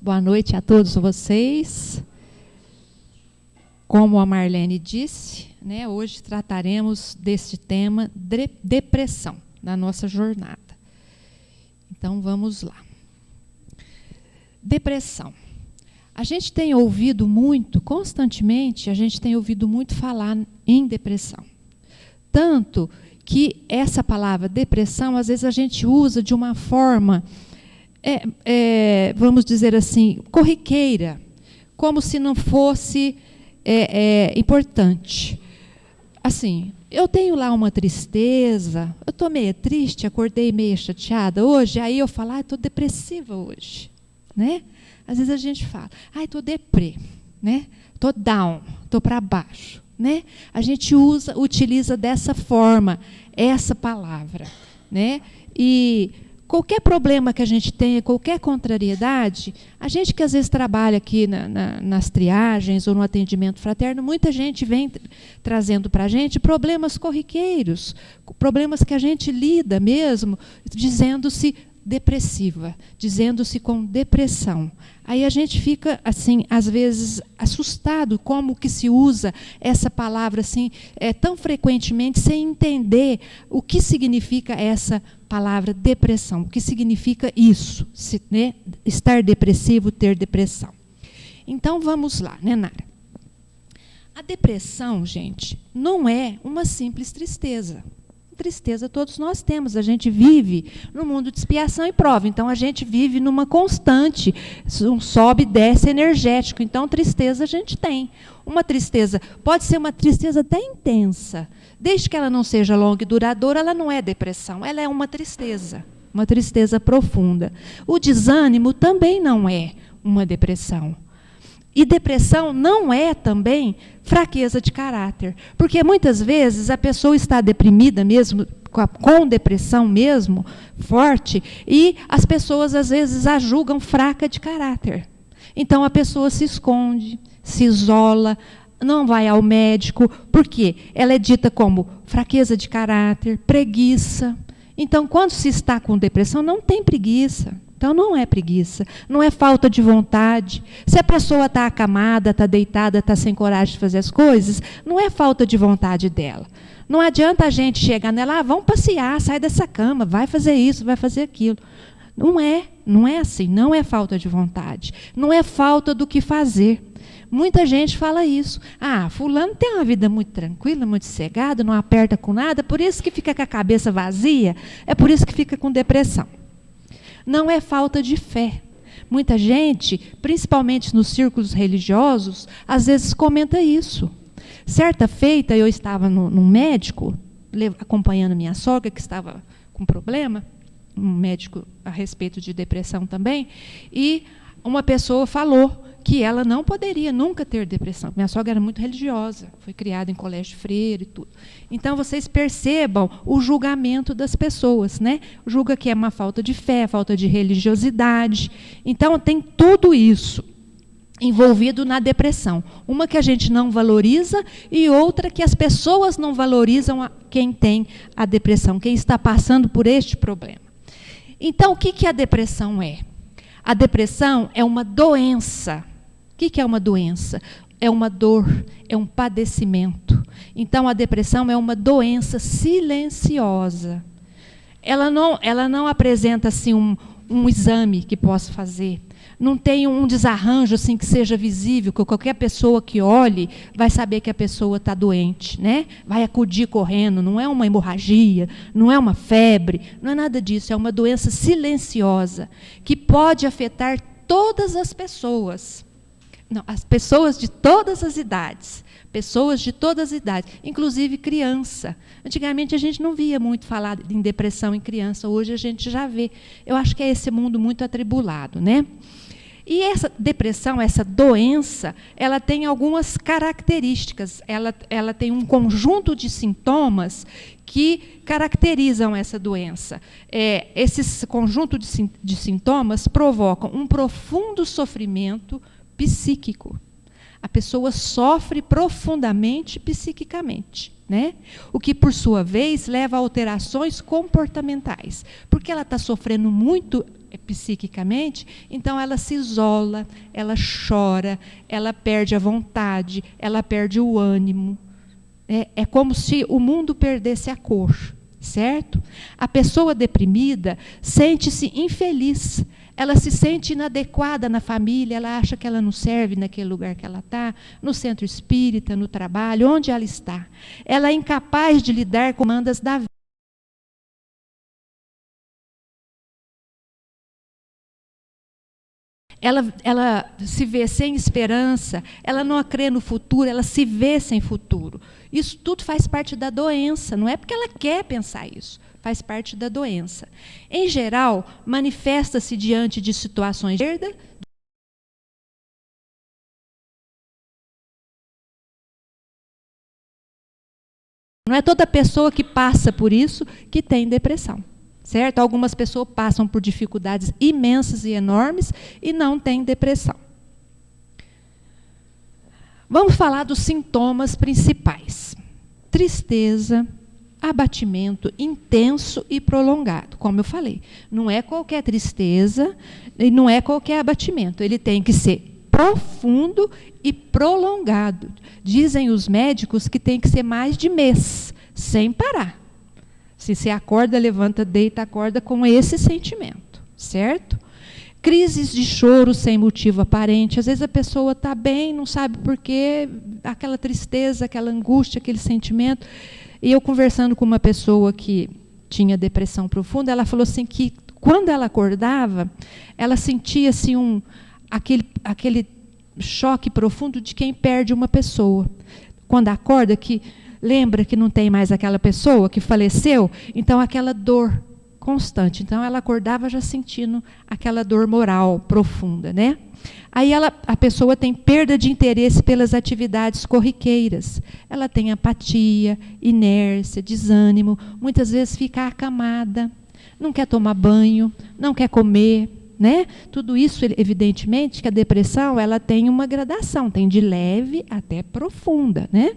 Boa noite a todos vocês. Como a Marlene disse, né, hoje trataremos deste tema, depressão, na nossa jornada. Então, vamos lá. Depressão. A gente tem ouvido muito, constantemente, a gente tem ouvido muito falar em depressão. Tanto que essa palavra depressão, às vezes a gente usa de uma forma, vamos dizer assim, corriqueira, como se não fosse importante. Assim, eu tenho lá uma tristeza, eu estou meio triste, acordei meio chateada hoje, aí eu falo, estou depressiva hoje. Né? Às vezes a gente fala, estou deprê, né? Estou down, estou para baixo. Né? A gente utiliza dessa forma essa palavra. Né? E qualquer problema que a gente tenha, qualquer contrariedade, a gente que às vezes trabalha aqui nas triagens ou no atendimento fraterno, muita gente vem trazendo para a gente problemas corriqueiros, problemas que a gente lida mesmo, dizendo-se depressiva, dizendo-se com depressão. Aí a gente fica, assim, às vezes, assustado como que se usa essa palavra assim, tão frequentemente, sem entender o que significa essa palavra depressão, o que significa isso, né? Estar depressivo, ter depressão. Então, vamos lá, né, Nara? A depressão, gente, não é uma simples tristeza. Tristeza todos nós temos, a gente vive no mundo de expiação e prova, então a gente vive numa constante, um sobe e desce energético, então tristeza a gente tem. Uma tristeza, pode ser uma tristeza até intensa, desde que ela não seja longa e duradoura, ela não é depressão, ela é uma tristeza profunda. O desânimo também não é uma depressão. E depressão não é também fraqueza de caráter, porque muitas vezes a pessoa está deprimida mesmo, com depressão mesmo, forte, e as pessoas às vezes a julgam fraca de caráter. Então a pessoa se esconde, se isola, não vai ao médico, porque ela é dita como fraqueza de caráter, preguiça. Então, quando se está com depressão, não tem preguiça. Então, não é preguiça, não é falta de vontade. Se a pessoa está acamada, está deitada, está sem coragem de fazer as coisas, não é falta de vontade dela. Não adianta a gente chegar nela, vamos passear, sai dessa cama, vai fazer isso, vai fazer aquilo. Não é assim, não é falta de vontade, não é falta do que fazer. Muita gente fala isso. Fulano tem uma vida muito tranquila, muito sossegada, não aperta com nada, por isso que fica com a cabeça vazia, é por isso que fica com depressão. Não é falta de fé. Muita gente, principalmente nos círculos religiosos, às vezes comenta isso. Certa feita, eu estava num médico, acompanhando minha sogra, que estava com problema, um médico a respeito de depressão também, e uma pessoa falou que ela não poderia nunca ter depressão. Minha sogra era muito religiosa, foi criada em colégio freira e tudo. Então, vocês percebam o julgamento das pessoas, né? Julga que é uma falta de fé, falta de religiosidade. Então, tem tudo isso envolvido na depressão. Uma que a gente não valoriza e outra que as pessoas não valorizam quem tem a depressão, quem está passando por este problema. Então, o que a depressão é? A depressão é uma doença. O que é uma doença? É uma dor, é um padecimento. Então, a depressão é uma doença silenciosa. Ela não apresenta assim, um exame que possa fazer. Não tem um desarranjo assim, que seja visível, que qualquer pessoa que olhe vai saber que a pessoa está doente. Né? Vai acudir correndo, não é uma hemorragia, não é uma febre, não é nada disso. É uma doença silenciosa, que pode afetar todas as pessoas. Não, as pessoas de todas as idades. Pessoas de todas as idades, inclusive criança. Antigamente a gente não via muito falar em depressão em criança, hoje a gente já vê. Eu acho que é esse mundo muito atribulado, né? E essa depressão, essa doença, ela tem algumas características, ela tem um conjunto de sintomas que caracterizam essa doença. Esses conjunto de sintomas provocam um profundo sofrimento psíquico. A pessoa sofre profundamente psiquicamente, né? O que, por sua vez, leva a alterações comportamentais, porque ela está sofrendo muito psiquicamente, então ela se isola, ela chora, ela perde a vontade, ela perde o ânimo. É como se o mundo perdesse a cor, certo? A pessoa deprimida sente-se infeliz, ela se sente inadequada na família, ela acha que ela não serve naquele lugar que ela está, no centro espírita, no trabalho, onde ela está. Ela é incapaz de lidar com demandas da vida. Ela se vê sem esperança, ela não crê no futuro, ela se vê sem futuro. Isso tudo faz parte da doença, não é porque ela quer pensar isso, faz parte da doença. Em geral, manifesta-se diante de situações de perda. Não é toda pessoa que passa por isso que tem depressão. Certo? Algumas pessoas passam por dificuldades imensas e enormes e não têm depressão. Vamos falar dos sintomas principais. Tristeza, abatimento intenso e prolongado. Como eu falei, não é qualquer tristeza e não é qualquer abatimento. Ele tem que ser profundo e prolongado. Dizem os médicos que tem que ser mais de mês, sem parar. Se você acorda, levanta, deita, acorda com esse sentimento, certo? Crises de choro sem motivo aparente. Às vezes a pessoa está bem, não sabe por quê, aquela tristeza, aquela angústia, aquele sentimento. E eu conversando com uma pessoa que tinha depressão profunda, ela falou assim que quando ela acordava, ela sentia assim, aquele choque profundo de quem perde uma pessoa. Quando acorda, que lembra que não tem mais aquela pessoa que faleceu, então aquela dor constante. Então ela acordava já sentindo aquela dor moral profunda, né? Aí a pessoa tem perda de interesse pelas atividades corriqueiras. Ela tem apatia, inércia, desânimo, muitas vezes fica acamada, não quer tomar banho, não quer comer, né? Tudo isso, evidentemente, que a depressão ela tem uma gradação, tem de leve até profunda, né?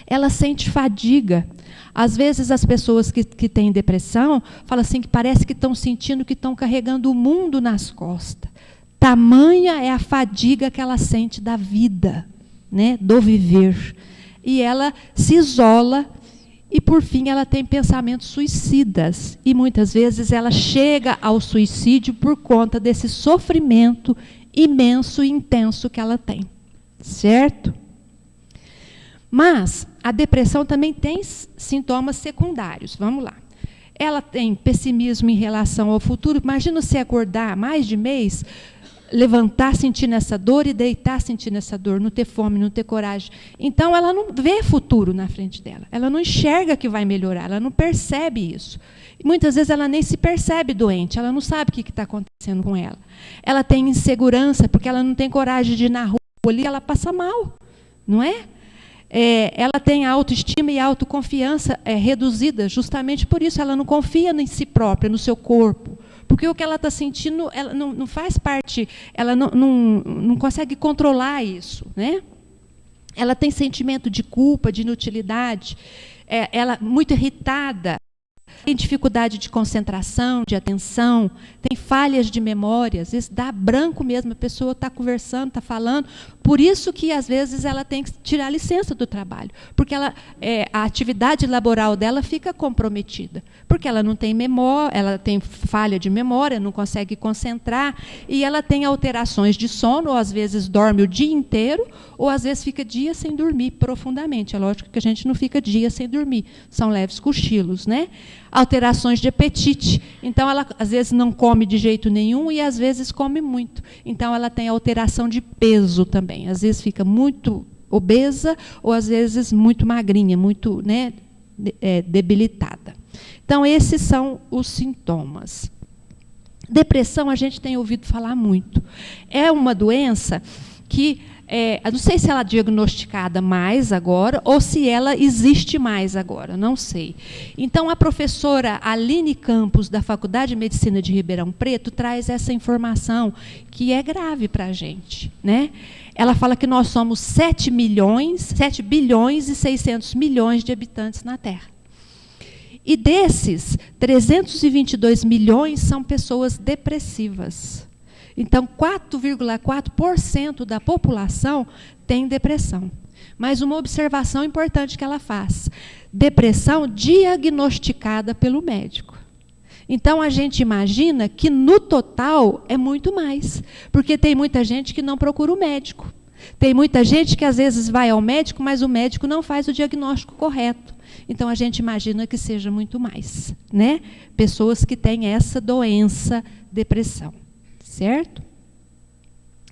Ela sente fadiga. Às vezes as pessoas que têm depressão falam assim que parece que estão sentindo que estão carregando o mundo nas costas. Tamanha é a fadiga que ela sente da vida, né, do viver. E ela se isola e, por fim, ela tem pensamentos suicidas. E muitas vezes ela chega ao suicídio por conta desse sofrimento imenso e intenso que ela tem. Certo? Mas a depressão também tem sintomas secundários. Vamos lá. Ela tem pessimismo em relação ao futuro. Imagina você acordar mais de mês, levantar sentindo essa dor e deitar sentindo essa dor, não ter fome, não ter coragem. Então, ela não vê futuro na frente dela. Ela não enxerga que vai melhorar, ela não percebe isso. E muitas vezes ela nem se percebe doente, ela não sabe o que está acontecendo com ela. Ela tem insegurança, porque ela não tem coragem de ir na rua ali, ela passa mal, não é? Ela tem autoestima e autoconfiança reduzida, justamente por isso. Ela não confia em si própria, no seu corpo. Porque o que ela está sentindo ela não faz parte, ela não consegue controlar isso. Né? Ela tem sentimento de culpa, de inutilidade, ela muito irritada, tem dificuldade de concentração, de atenção, tem falhas de memória, às vezes dá branco mesmo, a pessoa está conversando, está falando. Por isso que, às vezes, ela tem que tirar licença do trabalho, porque a atividade laboral dela fica comprometida, porque ela não tem memória, ela tem falha de memória, não consegue concentrar, e ela tem alterações de sono, ou às vezes dorme o dia inteiro, ou às vezes fica dias sem dormir profundamente. É lógico que a gente não fica dias sem dormir, são leves cochilos, né? Alterações de apetite. Então, ela às vezes não come de jeito nenhum e às vezes come muito. Então, ela tem alteração de peso também. Às vezes fica muito obesa ou às vezes muito magrinha, muito, né, debilitada. Então, esses são os sintomas. Depressão, a gente tem ouvido falar muito. É uma doença que eu não sei se ela é diagnosticada mais agora ou se ela existe mais agora, não sei. Então, a professora Aline Campos, da Faculdade de Medicina de Ribeirão Preto, traz essa informação que é grave para a gente. Né? Ela fala que nós somos 7 bilhões e 600 milhões de habitantes na Terra. E desses, 322 milhões são pessoas depressivas. Então, 4,4% da população tem depressão. Mas uma observação importante que ela faz: depressão diagnosticada pelo médico. Então, a gente imagina que, no total, é muito mais. Porque tem muita gente que não procura o médico. Tem muita gente que, às vezes, vai ao médico, mas o médico não faz o diagnóstico correto. Então, a gente imagina que seja muito mais, né? Pessoas que têm essa doença, depressão. Certo?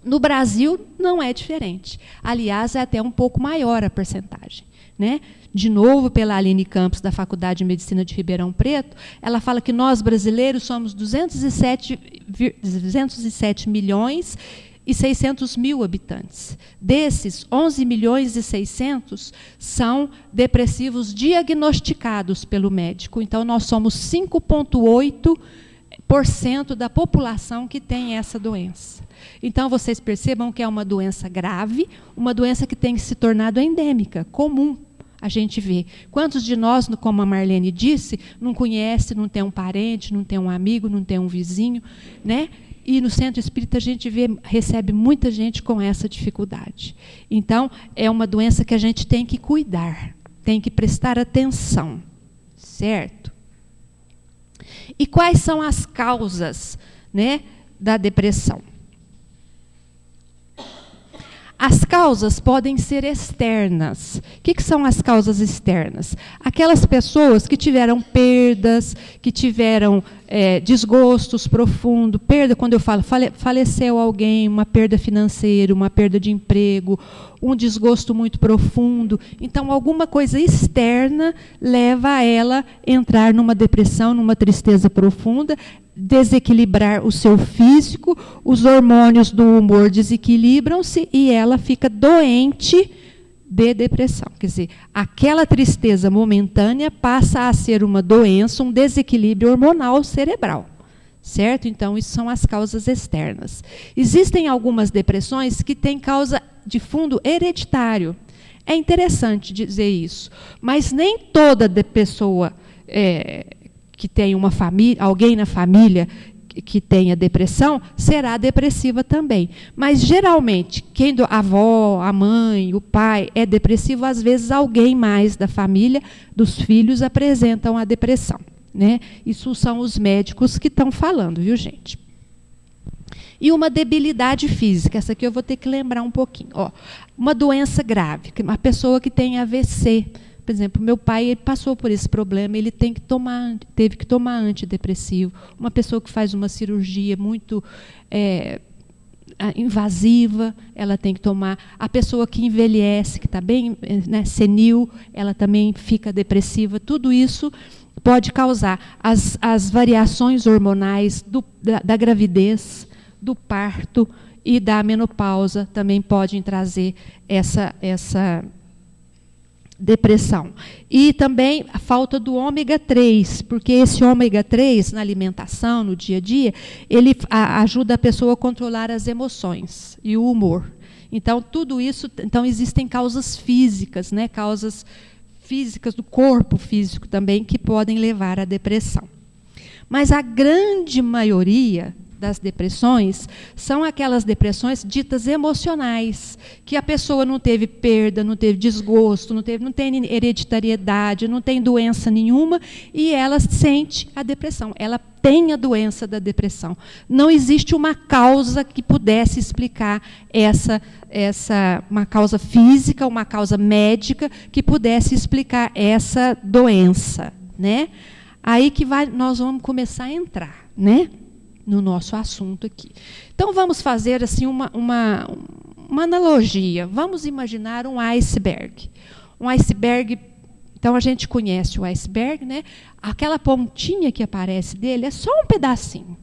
No Brasil, não é diferente. Aliás, é até um pouco maior a percentagem, né? De novo, pela Aline Campos, da Faculdade de Medicina de Ribeirão Preto, ela fala que nós, brasileiros, somos 207 milhões e 600 mil habitantes. Desses, 11 milhões e 600 são depressivos diagnosticados pelo médico. Então, nós somos 5,8% da população que tem essa doença. Então, vocês percebam que é uma doença grave, uma doença que tem se tornado endêmica, comum. A gente vê. Quantos de nós, como a Marlene disse, não conhece, não tem um parente, não tem um amigo, não tem um vizinho, né? E no centro espírita a gente recebe muita gente com essa dificuldade. Então, é uma doença que a gente tem que cuidar, tem que prestar atenção, certo? E quais são as causas, né, da depressão? As causas podem ser externas. O que são as causas externas? Aquelas pessoas que tiveram perdas, que tiveram desgostos profundos, perda, quando eu falo, faleceu alguém, uma perda financeira, uma perda de emprego, um desgosto muito profundo. Então, alguma coisa externa leva ela a entrar numa depressão, numa tristeza profunda, desequilibrar o seu físico, os hormônios do humor desequilibram-se e ela fica doente de depressão. Quer dizer, aquela tristeza momentânea passa a ser uma doença, um desequilíbrio hormonal cerebral. Certo? Então, isso são as causas externas. Existem algumas depressões que têm causa de fundo hereditário. É interessante dizer isso, mas nem toda pessoa que tem uma família, alguém na família que tenha depressão, será depressiva também. Mas, geralmente, a avó, a mãe, o pai é depressivo, às vezes alguém mais da família, dos filhos, apresentam a depressão. Né? Isso são os médicos que estão falando, viu, gente? E uma debilidade física, essa aqui eu vou ter que lembrar um pouquinho. Ó, uma doença grave, uma pessoa que tem AVC. Por exemplo, meu pai ele passou por esse problema, ele teve que tomar antidepressivo. Uma pessoa que faz uma cirurgia muito invasiva, ela tem que tomar. A pessoa que envelhece, que está bem, né, senil, ela também fica depressiva. Tudo isso pode causar as variações hormonais da gravidez, do parto e da menopausa, também podem trazer essa depressão. E também a falta do ômega 3, porque esse ômega 3, na alimentação, no dia a dia, ele ajuda a pessoa a controlar as emoções e o humor. Então, tudo isso, então existem causas físicas, né, causas físicas do corpo físico também, que podem levar à depressão. Mas a grande maioria das depressões são aquelas depressões ditas emocionais, que a pessoa não teve perda, não teve desgosto, não tem hereditariedade, não tem doença nenhuma, e ela sente a depressão, ela tem a doença da depressão. Não existe uma causa que pudesse explicar uma causa física, uma causa médica, que pudesse explicar essa doença. Né? Aí que nós vamos começar a entrar, né, no nosso assunto aqui. Então, vamos fazer assim, uma analogia. Vamos imaginar um iceberg. Um iceberg, então, a gente conhece o iceberg, né? Aquela pontinha que aparece dele é só um pedacinho.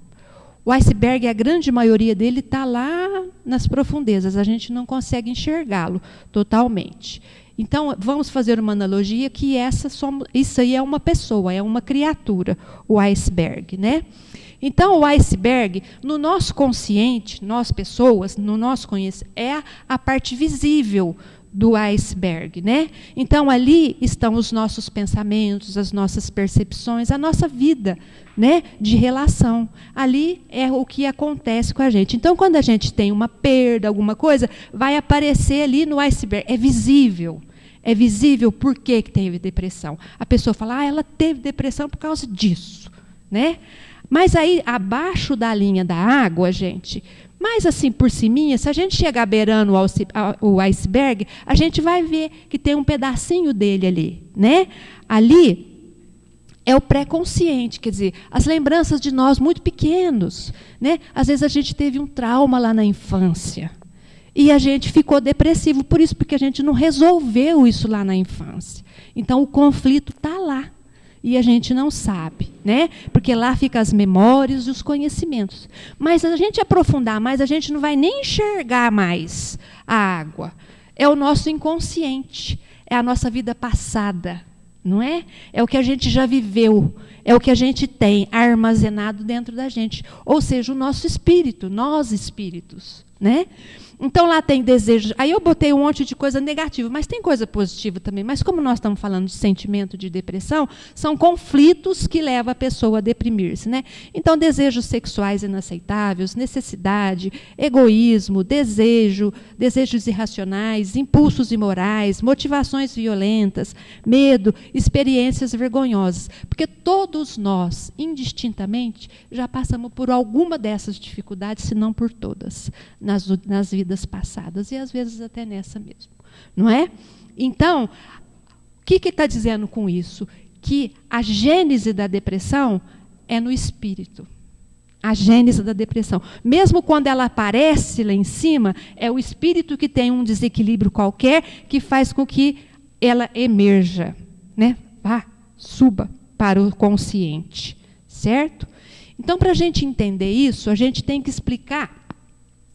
O iceberg, a grande maioria dele está lá nas profundezas. A gente não consegue enxergá-lo totalmente. Então, vamos fazer uma analogia que isso aí é uma pessoa, é uma criatura, o iceberg, né? Então, o iceberg, no nosso consciente, nós pessoas, no nosso conhecimento, é a parte visível do iceberg, né? Então, ali estão os nossos pensamentos, as nossas percepções, a nossa vida, né, de relação. Ali é o que acontece com a gente. Então, quando a gente tem uma perda, alguma coisa, vai aparecer ali no iceberg. É visível. É visível por que teve depressão. A pessoa fala, ela teve depressão por causa disso, né? Mas aí, abaixo da linha da água, gente, mais assim por ciminha, se a gente chegar beirando o iceberg, a gente vai ver que tem um pedacinho dele ali, né? Ali é o pré-consciente, quer dizer, as lembranças de nós muito pequenos, né? Às vezes a gente teve um trauma lá na infância e a gente ficou depressivo por isso, porque a gente não resolveu isso lá na infância. Então o conflito está lá. E a gente não sabe, né? Porque lá ficam as memórias e os conhecimentos. Mas se a gente aprofundar mais, a gente não vai nem enxergar mais a água. É o nosso inconsciente, é a nossa vida passada, não é? É o que a gente já viveu, é o que a gente tem armazenado dentro da gente. Ou seja, o nosso espírito, nós espíritos, né? Então, lá tem desejo. Aí eu botei um monte de coisa negativa, mas tem coisa positiva também. Mas como nós estamos falando de sentimento de depressão, são conflitos que levam a pessoa a deprimir-se, né? Então, desejos sexuais inaceitáveis, necessidade, egoísmo, desejos irracionais, impulsos imorais, motivações violentas, medo, experiências vergonhosas. Porque todos nós, indistintamente, já passamos por alguma dessas dificuldades, se não por todas, nas vidas passadas, e às vezes até nessa mesmo, não é? Então, o que está dizendo com isso? Que a gênese da depressão é no espírito. A gênese da depressão. Mesmo quando ela aparece lá em cima, é o espírito que tem um desequilíbrio qualquer que faz com que ela emerja, né? Suba para o consciente, certo? Então, para a gente entender isso, a gente tem que explicar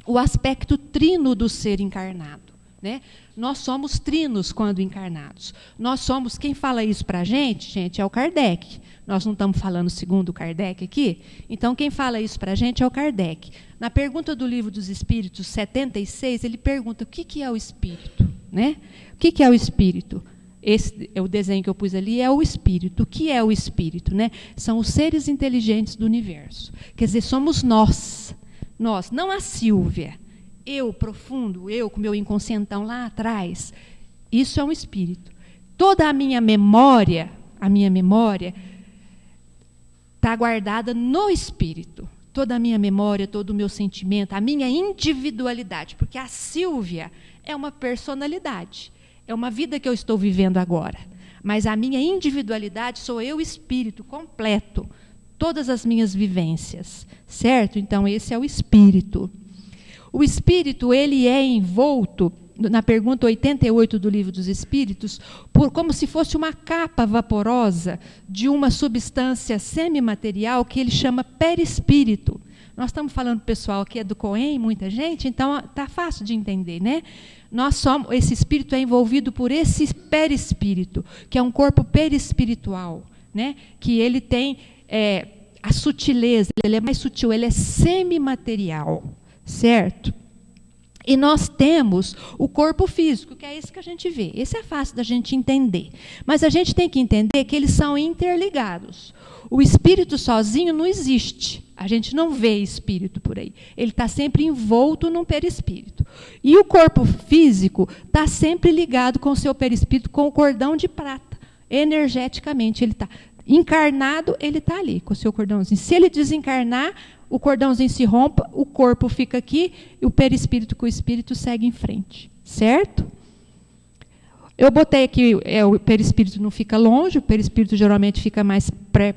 o aspecto trino do ser encarnado, né? Nós somos trinos quando encarnados. Nós somos, quem fala isso para a gente, é o Kardec. Nós não estamos falando segundo o Kardec aqui? Então, quem fala isso para a gente é o Kardec. Na pergunta do Livro dos Espíritos, 76, ele pergunta o que é o espírito, né? O que é o espírito? Esse é o desenho que eu pus ali, é o espírito. O que é o espírito, né? São os seres inteligentes do universo. Quer dizer, somos nós. Nós, não a Sílvia, eu profundo, eu com meu inconscientão lá atrás, isso é um espírito. Toda a minha memória está guardada no espírito. Toda a minha memória, todo o meu sentimento, a minha individualidade, porque a Sílvia é uma personalidade, é uma vida que eu estou vivendo agora. Mas a minha individualidade sou eu, espírito completo. Todas as minhas vivências, certo? Então, esse é o espírito. O espírito, ele é envolto, na pergunta 88 do Livro dos Espíritos, por como se fosse uma capa vaporosa de uma substância semimaterial que ele chama perispírito. Nós estamos falando, pessoal, aqui é do Cohen, muita gente, então está fácil de entender, né? Esse espírito é envolvido por esse perispírito, que é um corpo perispiritual, né? Que ele tem a sutileza, ele é mais sutil, ele é semimaterial, certo? E nós temos o corpo físico, que é esse que a gente vê. Esse é fácil da gente entender. Mas a gente tem que entender que eles são interligados. O espírito sozinho não existe. A gente não vê espírito por aí. Ele está sempre envolto num perispírito. E o corpo físico está sempre ligado com o seu perispírito, com o cordão de prata. Energeticamente, ele está encarnado, ele está ali, com o seu cordãozinho. Se ele desencarnar, o cordãozinho se rompe, o corpo fica aqui, e o perispírito com o espírito segue em frente. Certo? Eu botei aqui, o perispírito não fica longe, o perispírito geralmente fica mais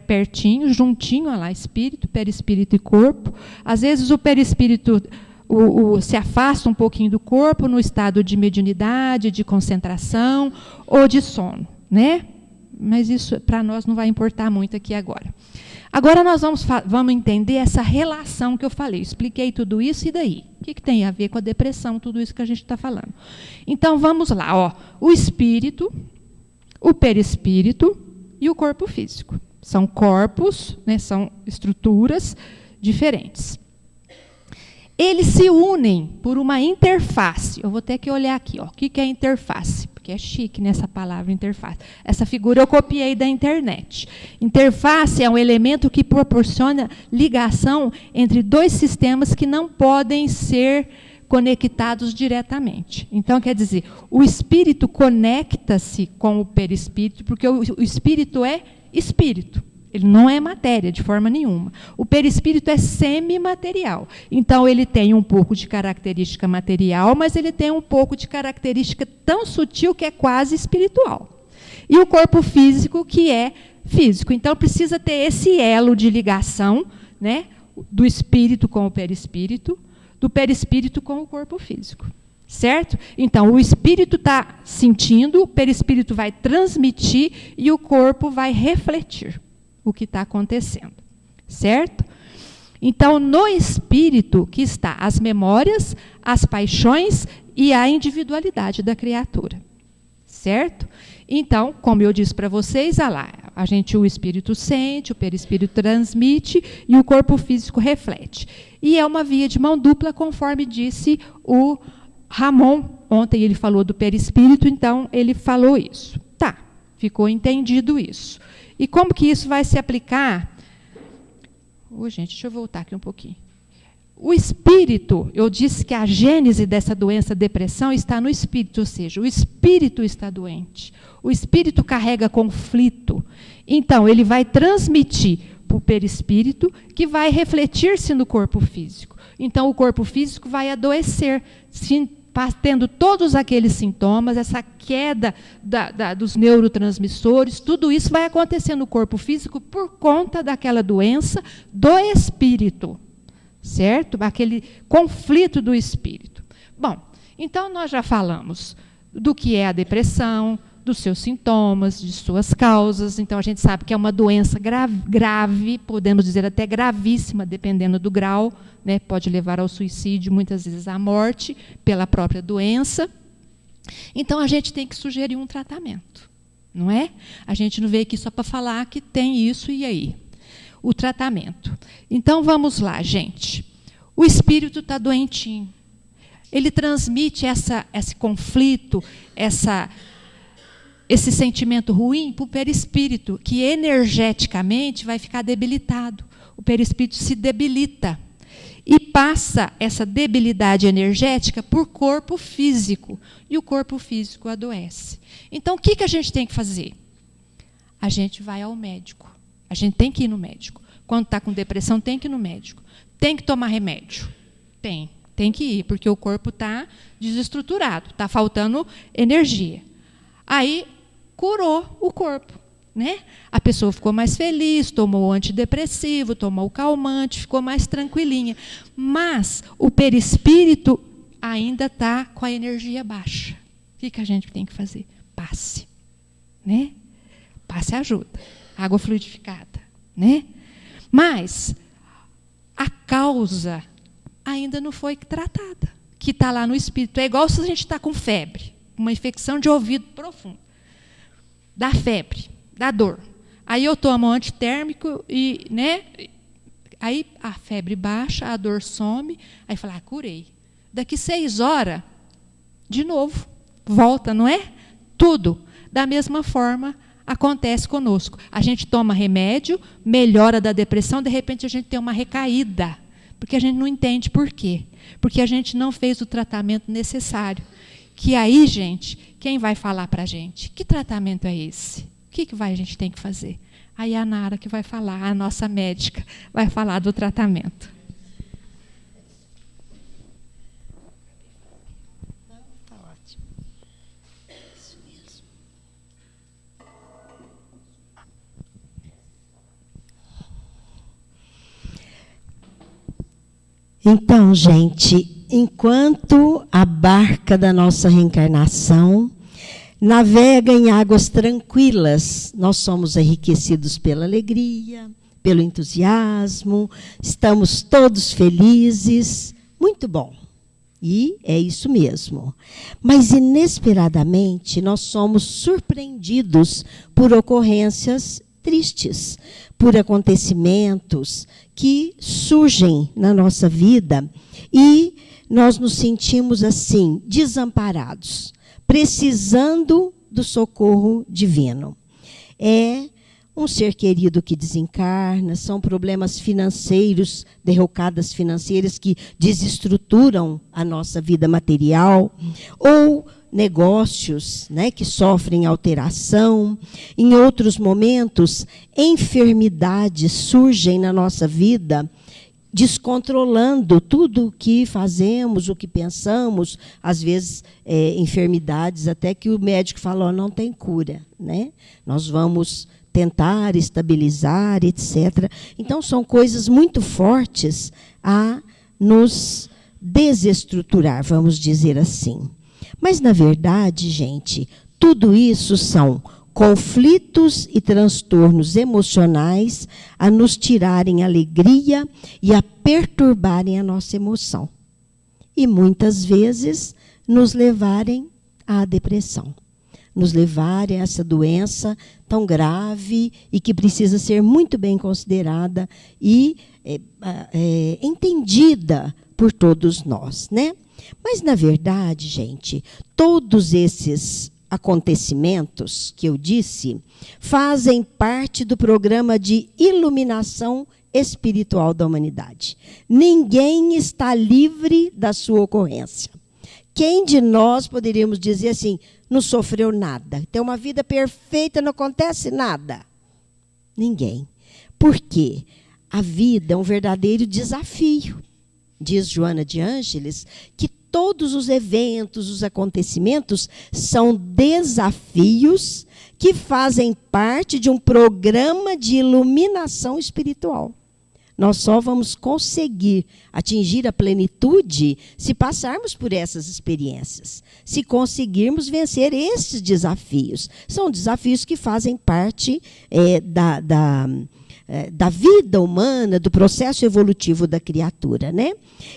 pertinho, juntinho, olha lá, espírito, perispírito e corpo. Às vezes o perispírito se afasta um pouquinho do corpo no estado de mediunidade, de concentração ou de sono, né? Mas isso para nós não vai importar muito aqui agora. Agora nós vamos entender essa relação que eu falei. Expliquei tudo isso e daí? O que tem a ver com a depressão, tudo isso que a gente está falando? Então, vamos lá. Ó, o espírito, o perispírito e o corpo físico. São corpos, né, são estruturas diferentes. eles se unem por uma interface. Eu vou ter que olhar aqui, ó, o que é interface, porque é chique nessa palavra interface. Essa figura eu copiei da internet. Interface é um elemento que proporciona ligação entre dois sistemas que não podem ser conectados diretamente. Então, quer dizer, o espírito conecta-se com o perispírito, porque o espírito é espírito. Ele não é matéria de forma nenhuma. O perispírito é semimaterial. Então, ele tem um pouco de característica material, mas ele tem um pouco de característica tão sutil que é quase espiritual. E o corpo físico, que é físico. Então, precisa ter esse elo de ligação, né, do espírito com o perispírito, do perispírito com o corpo físico. Certo? Então, o espírito está sentindo, o perispírito vai transmitir e o corpo vai refletir o que está acontecendo, certo? Então, no espírito que está as memórias, as paixões e a individualidade da criatura, certo? Então, como eu disse para vocês, o espírito sente, o perispírito transmite e o corpo físico reflete. E é uma via de mão dupla, conforme disse o Ramon. Ontem ele falou do perispírito, então ele falou isso. Tá, ficou entendido isso. E como que isso vai se aplicar? Gente, deixa eu voltar aqui um pouquinho. O espírito, eu disse que a gênese dessa doença, depressão, está no espírito, ou seja, o espírito está doente. O espírito carrega conflito. Então, ele vai transmitir para o perispírito, que vai refletir-se no corpo físico. Então, o corpo físico vai adoecer, tendo todos aqueles sintomas, essa queda dos neurotransmissores, tudo isso vai acontecer no corpo físico por conta daquela doença do espírito, certo? Aquele conflito do espírito. Bom, então nós já falamos do que é a depressão, dos seus sintomas, de suas causas. Então, a gente sabe que é uma doença grave, podemos dizer até gravíssima, dependendo do grau, né? Pode levar ao suicídio, muitas vezes à morte, pela própria doença. Então, a gente tem que sugerir um tratamento, não é? A gente não veio aqui só para falar que tem isso e aí. O tratamento. Então, vamos lá, gente. O espírito está doentinho. Ele transmite esse conflito, esse sentimento ruim para o perispírito, que energeticamente vai ficar debilitado. O perispírito se debilita e passa essa debilidade energética por corpo físico. E o corpo físico adoece. Então, o que a gente tem que fazer? A gente vai ao médico. A gente tem que ir no médico. Quando está com depressão, tem que ir no médico. Tem que tomar remédio? Tem que ir, porque o corpo está desestruturado, está faltando energia. Aí, curou o corpo, né? A pessoa ficou mais feliz, tomou o antidepressivo, tomou o calmante, ficou mais tranquilinha. Mas o perispírito ainda está com a energia baixa. O que a gente tem que fazer? Passe, né? Passe ajuda. Água fluidificada, né? Mas a causa ainda não foi tratada, que está lá no espírito. É igual se a gente está com febre, uma infecção de ouvido profundo. Dá febre, dá dor. Aí eu tomo um antitérmico e, né? Aí a febre baixa, a dor some, aí fala, curei. Daqui 6 horas, de novo, volta, não é? Tudo. Da mesma forma, acontece conosco. A gente toma remédio, melhora da depressão, de repente a gente tem uma recaída, porque a gente não entende por quê. Porque a gente não fez o tratamento necessário. Que aí, gente, quem vai falar para a gente? Que tratamento é esse? O que a gente tem que fazer? Aí a Nara que vai falar, a nossa médica, vai falar do tratamento. Está ótimo. Isso mesmo. Então, gente, enquanto a barca da nossa reencarnação navega em águas tranquilas, nós somos enriquecidos pela alegria, pelo entusiasmo, estamos todos felizes, muito bom. E é isso mesmo. Mas, inesperadamente, nós somos surpreendidos por ocorrências tristes por acontecimentos que surgem na nossa vida e nós nos sentimos assim, desamparados, precisando do socorro divino. É um ser querido que desencarna, são problemas financeiros, derrocadas financeiras que desestruturam a nossa vida material, ou negócios, né, que sofrem alteração. Em outros momentos, enfermidades surgem na nossa vida, descontrolando tudo o que fazemos, o que pensamos, às vezes enfermidades até que o médico falou, não tem cura, né? Nós vamos tentar estabilizar, etc. Então, são coisas muito fortes a nos desestruturar, vamos dizer assim. Mas, na verdade, gente, tudo isso são conflitos e transtornos emocionais a nos tirarem alegria e a perturbarem a nossa emoção. E, muitas vezes, nos levarem à depressão. Nos levarem a essa doença tão grave e que precisa ser muito bem considerada e entendida por todos nós, né? Mas, na verdade, gente, todos esses acontecimentos que eu disse fazem parte do programa de iluminação espiritual da humanidade. Ninguém está livre da sua ocorrência. Quem de nós poderíamos dizer assim, não sofreu nada, tem uma vida perfeita, não acontece nada? Ninguém. Por quê? A vida é um verdadeiro desafio. Diz Joana de Ângeles que todos os eventos, os acontecimentos são desafios que fazem parte de um programa de iluminação espiritual. Nós só vamos conseguir atingir a plenitude se passarmos por essas experiências, se conseguirmos vencer esses desafios. São desafios que fazem parte da vida humana, do processo evolutivo da criatura, né?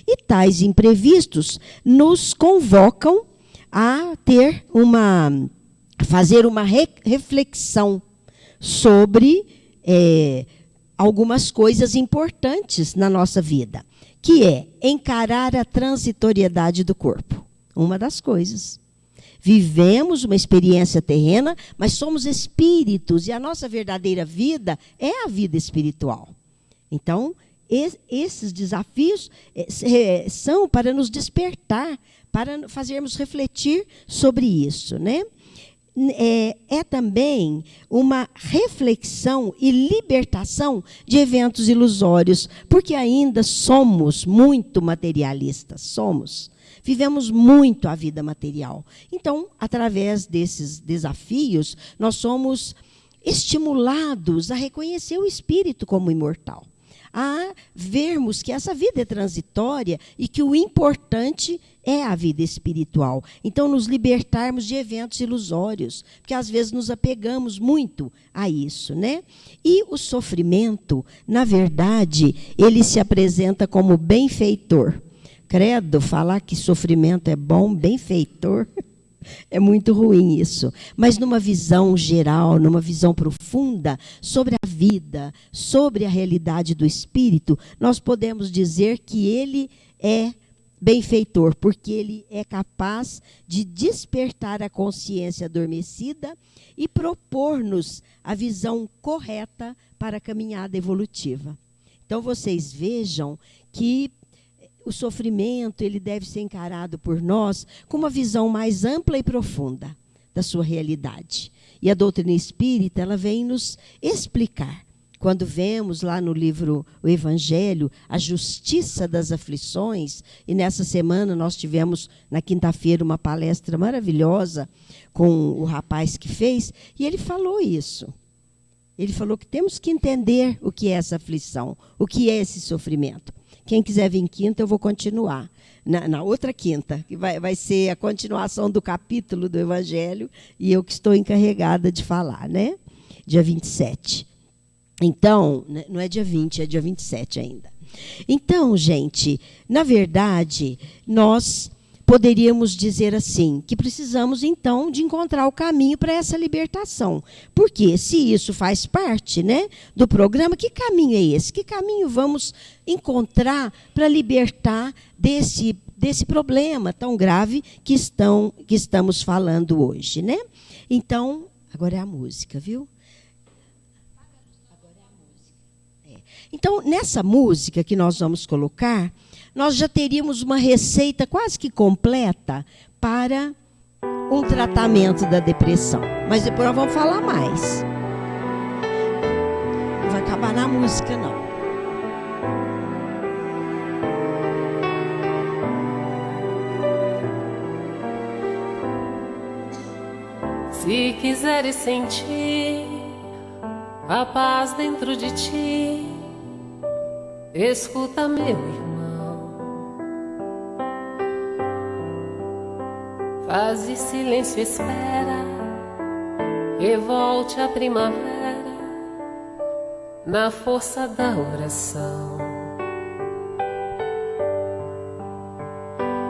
E tais imprevistos nos convocam a fazer uma reflexão sobre algumas coisas importantes na nossa vida, que é encarar a transitoriedade do corpo. Uma das coisas. Vivemos uma experiência terrena, mas somos espíritos e a nossa verdadeira vida é a vida espiritual. Então, esses desafios são para nos despertar, para fazermos refletir sobre isso, né? É também uma reflexão e libertação de eventos ilusórios, porque ainda somos muito materialistas, vivemos muito a vida material. Então, através desses desafios, nós somos estimulados a reconhecer o espírito como imortal, a vermos que essa vida é transitória e que o importante é a vida espiritual. Então, nos libertarmos de eventos ilusórios, porque às vezes nos apegamos muito a isso, né? E o sofrimento, na verdade, ele se apresenta como benfeitor. Credo, falar que sofrimento é bom, benfeitor, é muito ruim isso. Mas numa visão geral, numa visão profunda sobre a vida, sobre a realidade do espírito, nós podemos dizer que ele é benfeitor, porque ele é capaz de despertar a consciência adormecida e propor-nos a visão correta para a caminhada evolutiva. Então, vocês vejam que o sofrimento ele deve ser encarado por nós com uma visão mais ampla e profunda da sua realidade. E a doutrina espírita ela vem nos explicar. Quando vemos lá no livro O Evangelho, a justiça das aflições, e nessa semana nós tivemos, na quinta-feira, uma palestra maravilhosa com o rapaz que fez, e ele falou isso. Ele falou que temos que entender o que é essa aflição, o que é esse sofrimento. Quem quiser vir quinta, eu vou continuar. Na outra quinta, que vai ser a continuação do capítulo do Evangelho, e eu que estou encarregada de falar, né? Dia 27. Então, não é dia 20, é dia 27 ainda. Então, gente, na verdade, nós poderíamos dizer assim, que precisamos então de encontrar o caminho para essa libertação. Porque se isso faz parte, né, do programa, que caminho é esse? Que caminho vamos encontrar para libertar desse problema tão grave que estamos falando hoje, né? Então, agora é a música, viu? Então, nessa música que nós vamos colocar, nós já teríamos uma receita quase que completa para um tratamento da depressão. Mas depois nós vamos falar mais. Não vai acabar na música, não. Se quiseres sentir a paz dentro de ti, escuta, meu irmão, faz de silêncio, espera, e volte a primavera na força da oração.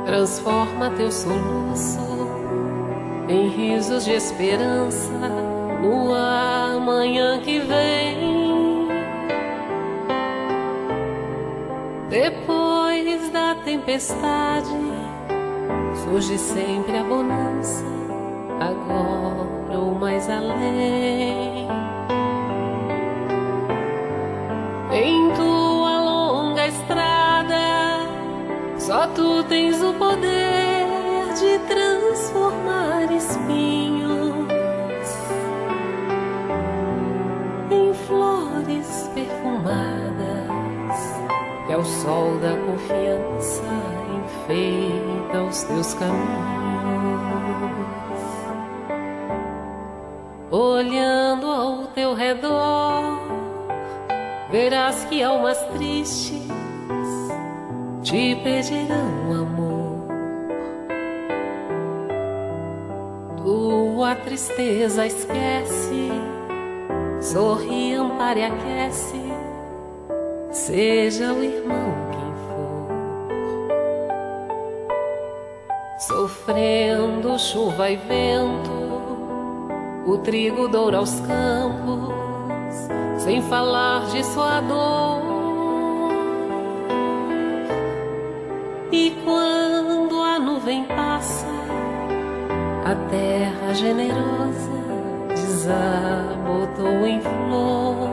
Transforma teu soluço em risos de esperança no amanhã que vem. Depois da tempestade surge sempre a bonança, agora ou mais além. Em tua longa estrada só tu tens o poder de transformar espinhos em flores perfumadas, que ao sol da confiança enfeita os teus caminhos. Olhando ao teu redor, verás que almas tristes te pedirão amor. Tua tristeza esquece, sorri, ampara e aquece, seja o irmão quem for. Sofrendo chuva e vento, o trigo doura aos campos, sem falar de sua dor. E quando a nuvem passa, a terra generosa desabotou em flor.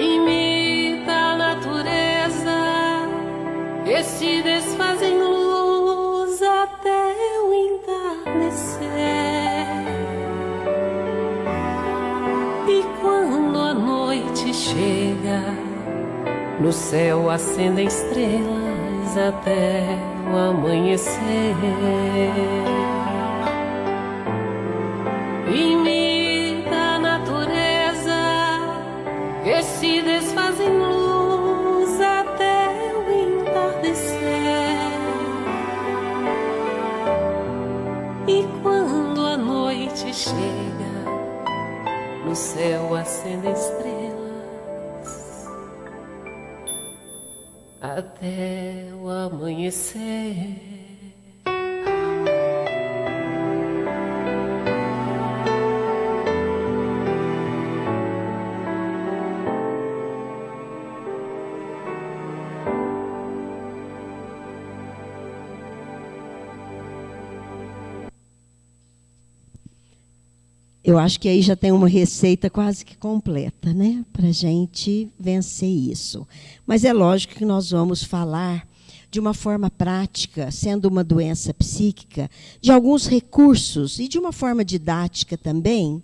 Imita a natureza, que se desfaz em luz até o entardecer. E quando a noite chega, no céu acendem estrelas até o amanhecer. Imita a natureza, que se desfaz em luz até o entardecer. E quando a noite chega, no céu acendem estrelas até o amanhecer. Eu acho que aí já tem uma receita quase que completa, né, para a gente vencer isso. Mas é lógico que nós vamos falar de uma forma prática, sendo uma doença psíquica, de alguns recursos e de uma forma didática também,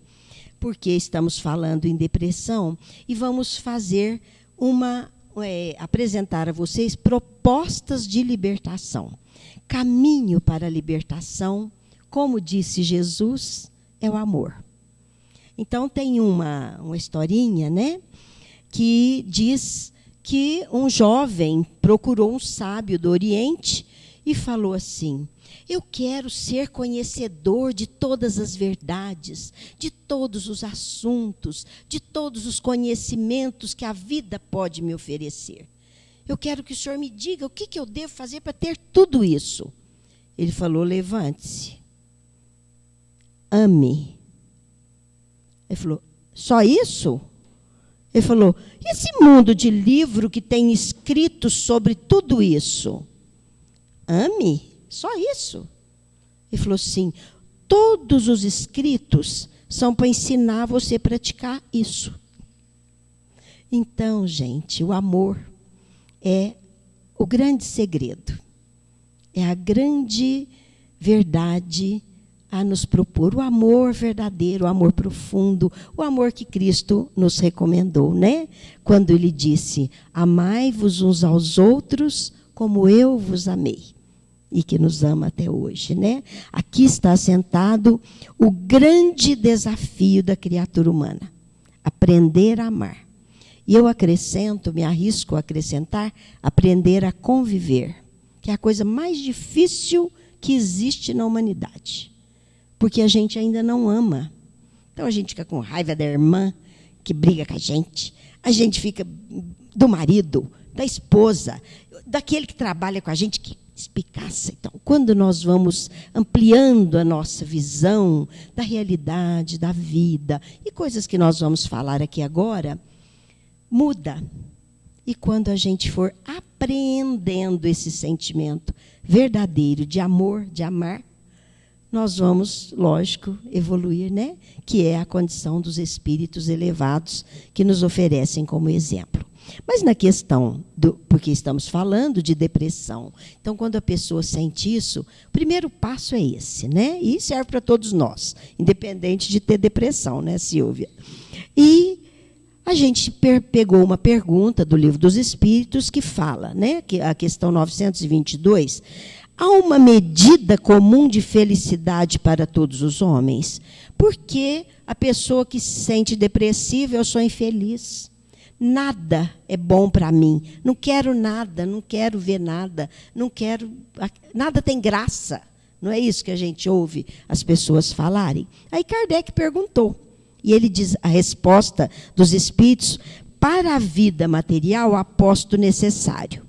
porque estamos falando em depressão, e vamos fazer apresentar a vocês propostas de libertação. Caminho para a libertação, como disse Jesus, é o amor. Então, tem uma historinha, né, que diz que um jovem procurou um sábio do Oriente e falou assim: eu quero ser conhecedor de todas as verdades, de todos os assuntos, de todos os conhecimentos que a vida pode me oferecer. eu quero que o senhor me diga o que eu devo fazer para ter tudo isso. Ele falou, levante-se. Ame. Ele falou, só isso? Ele falou, e esse mundo de livro que tem escrito sobre tudo isso? Ame? Só isso? Ele falou, sim. Todos os escritos são para ensinar você a praticar isso. Então, gente, o amor é o grande segredo. É a grande verdade a nos propor. O amor verdadeiro, o amor profundo, o amor que Cristo nos recomendou, né? Quando ele disse, amai-vos uns aos outros como eu vos amei. E que nos ama até hoje, né? Aqui está assentado o grande desafio da criatura humana. Aprender a amar. E eu acrescento, me arrisco a acrescentar, aprender a conviver. Que é a coisa mais difícil que existe na humanidade. Porque a gente ainda não ama. Então a gente fica com raiva da irmã que briga com a gente fica do marido, da esposa, daquele que trabalha com a gente, que espicaça. Então, quando nós vamos ampliando a nossa visão da realidade, da vida, e coisas que nós vamos falar aqui agora, muda. E quando a gente for apreendendo esse sentimento verdadeiro de amor, de amar, nós vamos, lógico, evoluir, né? Que é a condição dos espíritos elevados que nos oferecem como exemplo. Mas na questão, porque estamos falando de depressão, então quando a pessoa sente isso, o primeiro passo é esse, né? E serve para todos nós, independente de ter depressão, né, Silvia? E a gente pegou uma pergunta do Livro dos Espíritos que fala, né? Que a questão 922, há uma medida comum de felicidade para todos os homens? Porque a pessoa que se sente depressiva, eu sou infeliz. Nada é bom para mim. Não quero nada, não quero ver nada, não quero. Nada tem graça. Não é isso que a gente ouve as pessoas falarem? Aí Kardec perguntou. E ele diz a resposta dos espíritos: para a vida material, aposto necessário.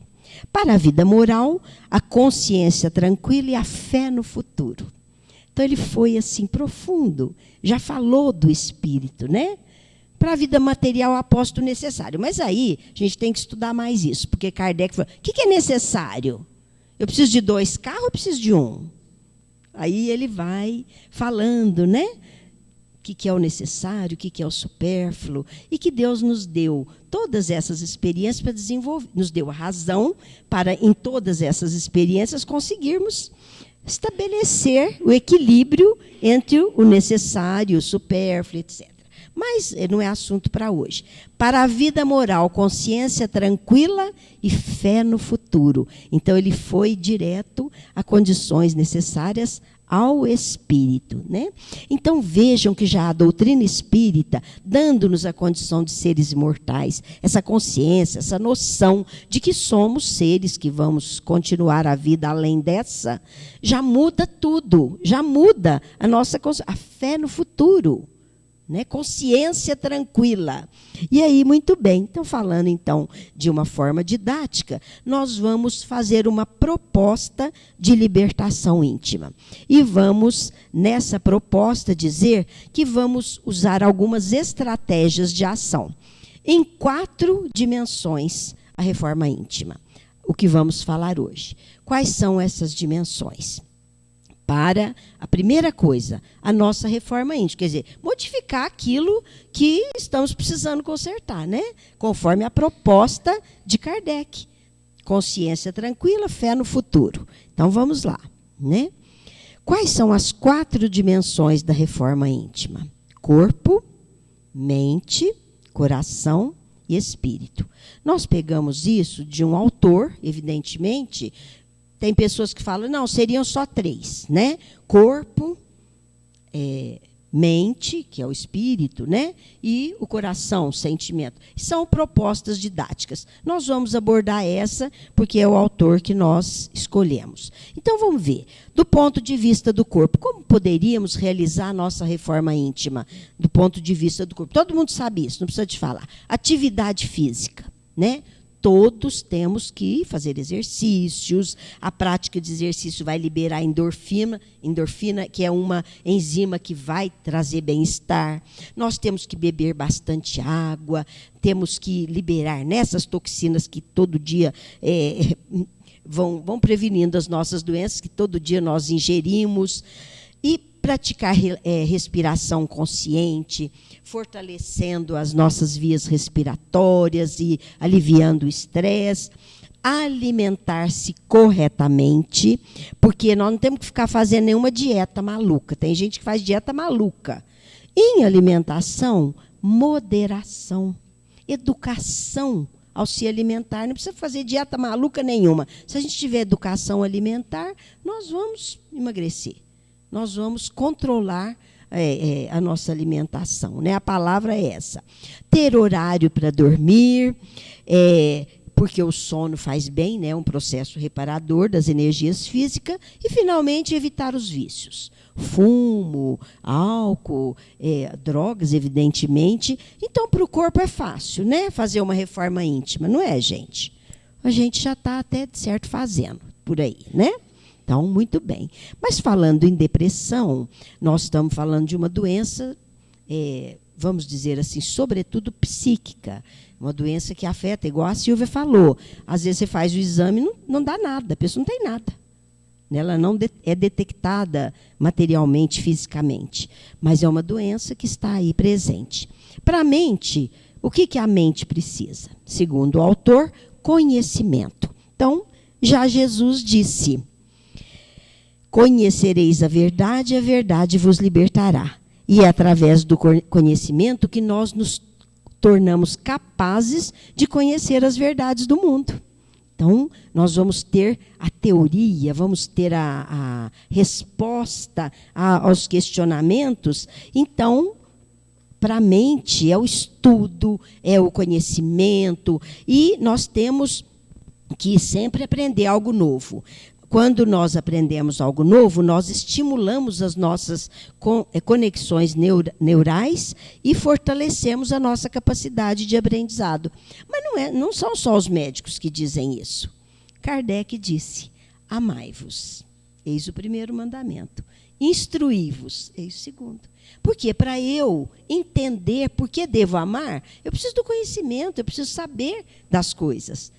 Para a vida moral, a consciência tranquila e a fé no futuro. Então ele foi assim profundo, já falou do espírito, né? Para a vida material, aposto necessário. Mas aí a gente tem que estudar mais isso, porque Kardec falou: o que é necessário? Eu preciso de 2 carros ou preciso de 1? Aí ele vai falando, né? O que é o necessário, o que é o supérfluo, e que Deus nos deu todas essas experiências para desenvolver, nos deu a razão para, em todas essas experiências, conseguirmos estabelecer o equilíbrio entre o necessário, o supérfluo, etc. Mas não é assunto para hoje. Para a vida moral, consciência tranquila e fé no futuro. Então, ele foi direto a condições necessárias ao espírito, né? Então vejam que já a doutrina espírita, dando-nos a condição de seres imortais, essa consciência, essa noção de que somos seres que vamos continuar a vida além dessa, já muda tudo, já muda a nossa a fé no futuro, né? Consciência tranquila. E aí, muito bem, então falando então de uma forma didática, nós vamos fazer uma proposta de libertação íntima. E vamos, nessa proposta, dizer que vamos usar algumas estratégias de ação. Em 4 dimensões, a reforma íntima. O que vamos falar hoje. Quais são essas dimensões? Para a primeira coisa, a nossa reforma íntima, quer dizer, modificar aquilo que estamos precisando consertar, né? Conforme a proposta de Kardec. Consciência tranquila, fé no futuro. Então, vamos lá, né? Quais são as 4 dimensões da reforma íntima? Corpo, mente, coração e espírito. Nós pegamos isso de um autor, evidentemente. Tem pessoas que falam, não, seriam só 3, né? Corpo, mente, que é o espírito, né? E o coração, o sentimento. São propostas didáticas. Nós vamos abordar essa, porque é o autor que nós escolhemos. Então, vamos ver. Do ponto de vista do corpo, como poderíamos realizar a nossa reforma íntima? Do ponto de vista do corpo. Todo mundo sabe isso, não precisa te falar. Atividade física, né? todos temos que fazer exercícios. A prática de exercício vai liberar endorfina, que é uma enzima que vai trazer bem-estar. Nós temos que beber bastante água, temos que liberar nessas toxinas que todo dia vão prevenindo as nossas doenças, que todo dia nós ingerimos. E praticar respiração consciente, fortalecendo as nossas vias respiratórias e aliviando o estresse. Alimentar-se corretamente, porque nós não temos que ficar fazendo nenhuma dieta maluca. Tem gente que faz dieta maluca. Em alimentação, moderação, educação ao se alimentar. Não precisa fazer dieta maluca nenhuma. Se a gente tiver educação alimentar, nós vamos emagrecer. Nós vamos controlar a nossa alimentação, né? A palavra é essa. Ter horário para dormir, porque o sono faz bem, né? Um processo reparador das energias físicas. E, finalmente, evitar os vícios. Fumo, álcool, drogas, evidentemente. Então, para o corpo é fácil, né? Fazer uma reforma íntima, não é, gente? A gente já está até, de certo, fazendo por aí, né? Então, muito bem. Mas falando em depressão, nós estamos falando de uma doença, vamos dizer assim, sobretudo psíquica. Uma doença que afeta, igual a Silvia falou. Às vezes você faz o exame e não dá nada, a pessoa não tem nada. Ela não é detectada materialmente, fisicamente. Mas é uma doença que está aí presente. Para a mente, o que a mente precisa? Segundo o autor, conhecimento. Então, já Jesus disse: conhecereis a verdade vos libertará. E é através do conhecimento que nós nos tornamos capazes de conhecer as verdades do mundo. Então, nós vamos ter a teoria, vamos ter a resposta aos questionamentos. Então, para a mente, é o estudo, é o conhecimento, e nós temos que sempre aprender algo novo. Quando nós aprendemos algo novo, nós estimulamos as nossas conexões neurais e fortalecemos a nossa capacidade de aprendizado. Mas não são só os médicos que dizem isso. Kardec disse: amai-vos, eis o primeiro mandamento. Instruí-vos, eis o segundo. Porque para eu entender por que devo amar, eu preciso do conhecimento, eu preciso saber das coisas.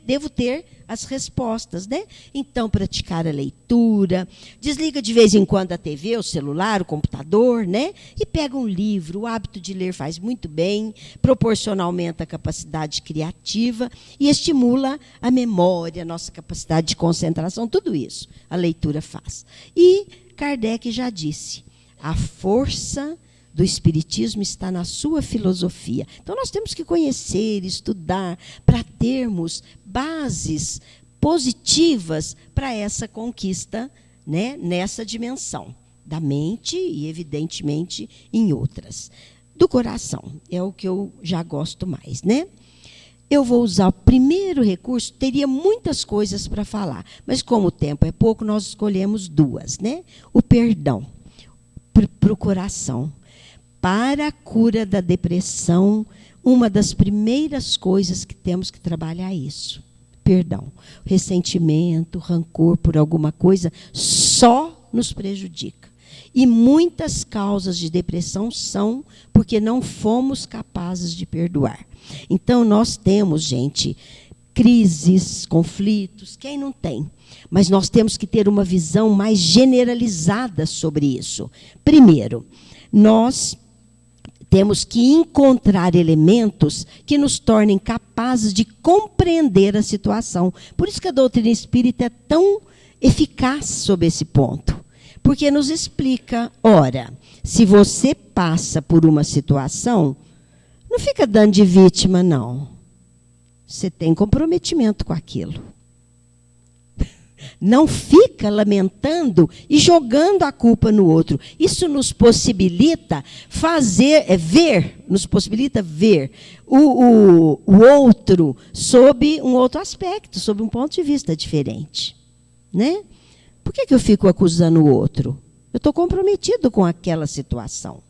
Devo ter as respostas, né? Então, praticar a leitura, desliga de vez em quando a TV, o celular, o computador, né? E pega um livro. O hábito de ler faz muito bem, proporcionalmente a capacidade criativa e estimula a memória, a nossa capacidade de concentração, tudo isso a leitura faz. E Kardec já disse: a força do Espiritismo está na sua filosofia. Então, nós temos que conhecer, estudar, para termos bases positivas para essa conquista, né, nessa dimensão da mente e, evidentemente, em outras. Do coração, é o que eu já gosto mais, né? Eu vou usar o primeiro recurso, teria muitas coisas para falar, mas como o tempo é pouco, nós escolhemos duas, né? O perdão para o coração. Para a cura da depressão, uma das primeiras coisas que temos que trabalhar é isso. Perdão. Ressentimento, rancor por alguma coisa só nos prejudica. E muitas causas de depressão são porque não fomos capazes de perdoar. Então, nós temos, gente, crises, conflitos, quem não tem? Mas nós temos que ter uma visão mais generalizada sobre isso. Primeiro, nós temos que encontrar elementos que nos tornem capazes de compreender a situação. Por isso que a doutrina espírita é tão eficaz sobre esse ponto. Porque nos explica, ora, se você passa por uma situação, não fica dando de vítima, não. Você tem comprometimento com aquilo. Não fica lamentando e jogando a culpa no outro. Isso nos possibilita ver o outro sob um outro aspecto, sob um ponto de vista diferente. Né? Por que eu fico acusando o outro? Eu estou comprometido com aquela situação.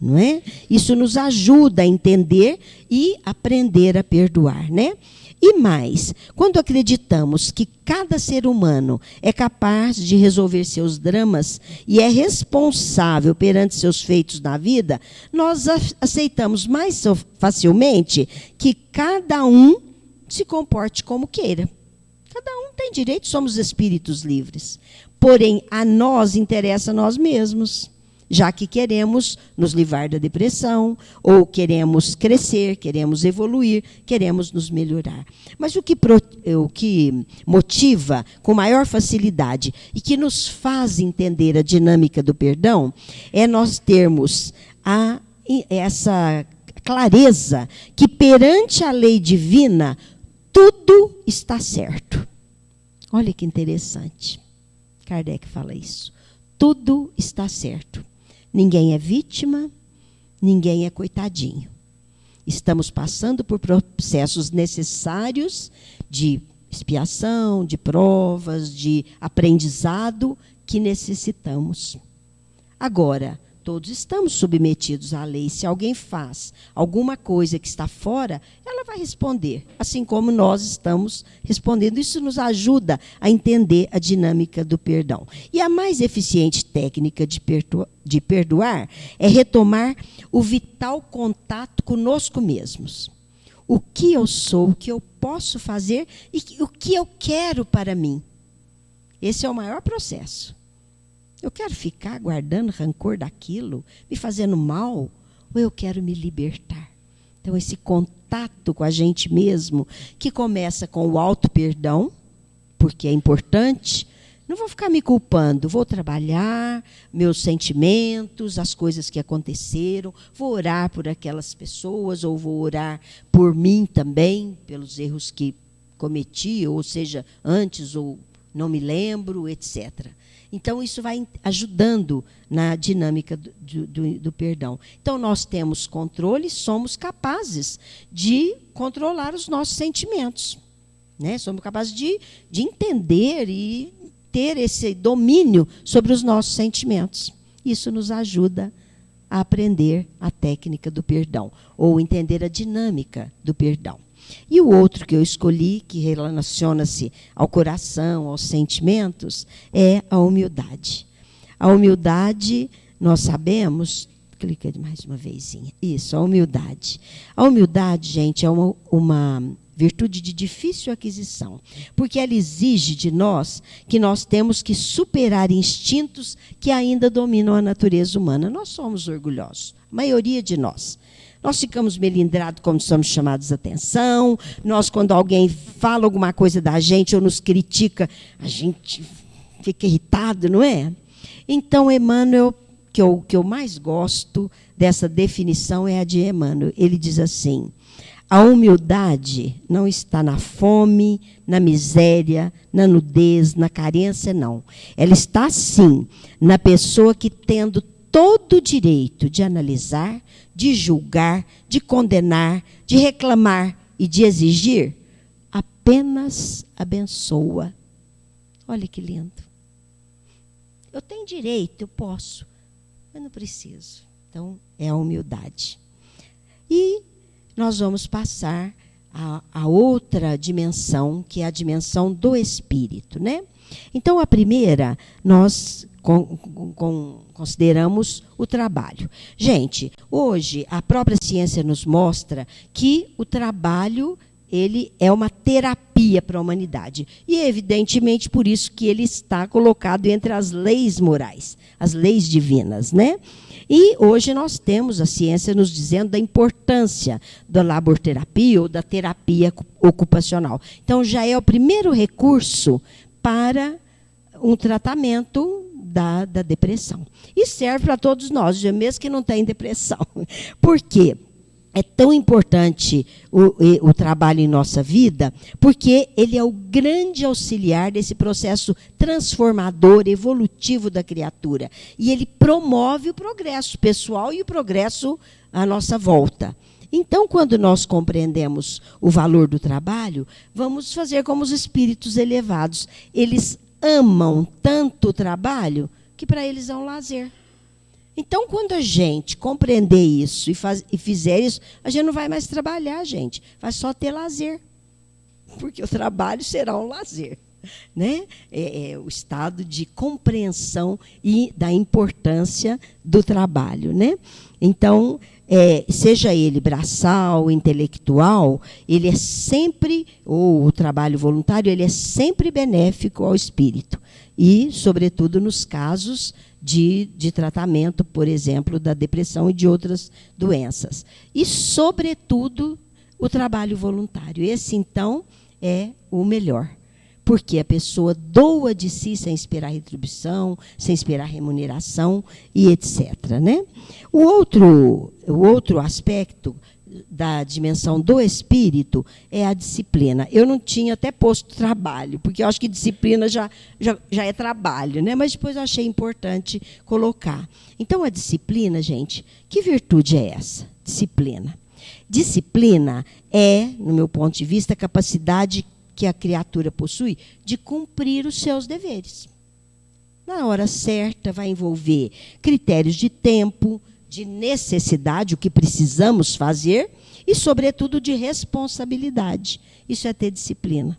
Não é? Isso nos ajuda a entender e aprender a perdoar. Né? E mais, quando acreditamos que cada ser humano é capaz de resolver seus dramas e é responsável perante seus feitos na vida, nós aceitamos mais facilmente que cada um se comporte como queira. Cada um tem direito, somos espíritos livres. Porém, a nós interessa nós mesmos, já que queremos nos livrar da depressão, ou queremos crescer, queremos evoluir, queremos nos melhorar. Mas o que motiva com maior facilidade e que nos faz entender a dinâmica do perdão é nós termos essa clareza que perante a lei divina tudo está certo. Olha que interessante. Kardec fala isso. Tudo está certo. Ninguém é vítima, ninguém é coitadinho. Estamos passando por processos necessários de expiação, de provas, de aprendizado que necessitamos. Agora, todos estamos submetidos à lei. Se alguém faz alguma coisa que está fora, ela vai responder, assim como nós estamos respondendo. Isso nos ajuda a entender a dinâmica do perdão. E a mais eficiente técnica de perdoar é retomar o vital contato conosco mesmos. O que eu sou, o que eu posso fazer e o que eu quero para mim. Esse é o maior processo. Eu quero ficar guardando rancor daquilo, me fazendo mal, ou eu quero me libertar? Então, esse contato com a gente mesmo, que começa com o auto-perdão, porque é importante, não vou ficar me culpando, vou trabalhar meus sentimentos, as coisas que aconteceram, vou orar por aquelas pessoas, ou vou orar por mim também, pelos erros que cometi, ou seja, antes ou não me lembro, etc. Então, isso vai ajudando na dinâmica do perdão. Então, nós temos controle, somos capazes de controlar os nossos sentimentos. Né? Somos capazes de entender e ter esse domínio sobre os nossos sentimentos. Isso nos ajuda a aprender a técnica do perdão, ou entender a dinâmica do perdão. E o outro que eu escolhi, que relaciona-se ao coração, aos sentimentos, é a humildade. A humildade, nós sabemos... Clica mais uma vezinha. Isso, a humildade. A humildade, gente, é uma virtude de difícil aquisição, porque ela exige de nós que nós temos que superar instintos que ainda dominam a natureza humana. Nós somos orgulhosos, a maioria de nós. Nós ficamos melindrados quando somos chamados a atenção. Nós, quando alguém fala alguma coisa da gente ou nos critica, a gente fica irritado, não é? Então, Emmanuel, que eu mais gosto dessa definição é a de Emmanuel. Ele diz assim: a humildade não está na fome, na miséria, na nudez, na carência, não. Ela está, sim, na pessoa que, tendo todo o direito de analisar, de julgar, de condenar, de reclamar e de exigir, apenas abençoa. Olha que lindo. Eu tenho direito, eu posso, mas não preciso. Então, é a humildade. E nós vamos passar a outra dimensão, que é a dimensão do espírito, né? Então, a primeira, nós consideramos o trabalho. Gente, hoje a própria ciência nos mostra que o trabalho, ele é uma terapia para a humanidade. E, evidentemente, por isso que ele está colocado entre as leis morais, as leis divinas, né? E hoje nós temos a ciência nos dizendo da importância da laborterapia ou da terapia ocupacional. Então, já é o primeiro recurso para um tratamento da depressão. E serve para todos nós, mesmo que não tenham depressão. Por quê? É tão importante o trabalho em nossa vida, porque ele é o grande auxiliar desse processo transformador, evolutivo da criatura. E ele promove o progresso pessoal e o progresso à nossa volta. Então, quando nós compreendemos o valor do trabalho, vamos fazer como os espíritos elevados. Eles amam tanto o trabalho que para eles é um lazer. Então, quando a gente compreender isso e fizer isso, a gente não vai mais trabalhar, gente. Vai só ter lazer. porque o trabalho será um lazer. Né? O estado de compreensão e da importância do trabalho. Né? Então, seja ele braçal, intelectual, ele é sempre, ou o trabalho voluntário, ele é sempre benéfico ao espírito. E, sobretudo, nos casos de tratamento, por exemplo, da depressão e de outras doenças. E, sobretudo, o trabalho voluntário. Esse, então, é o melhor. Porque a pessoa doa de si sem esperar retribuição, sem esperar remuneração e etc. Né? O outro aspecto da dimensão do espírito é a disciplina. Eu não tinha até posto trabalho, porque eu acho que disciplina já é trabalho, né? Mas depois eu achei importante colocar. Então, a disciplina, gente, que virtude é essa? Disciplina. Disciplina é, no meu ponto de vista, a capacidade que a criatura possui de cumprir os seus deveres. Na hora certa, vai envolver critérios de tempo, de necessidade, o que precisamos fazer, e, sobretudo, de responsabilidade. Isso é ter disciplina.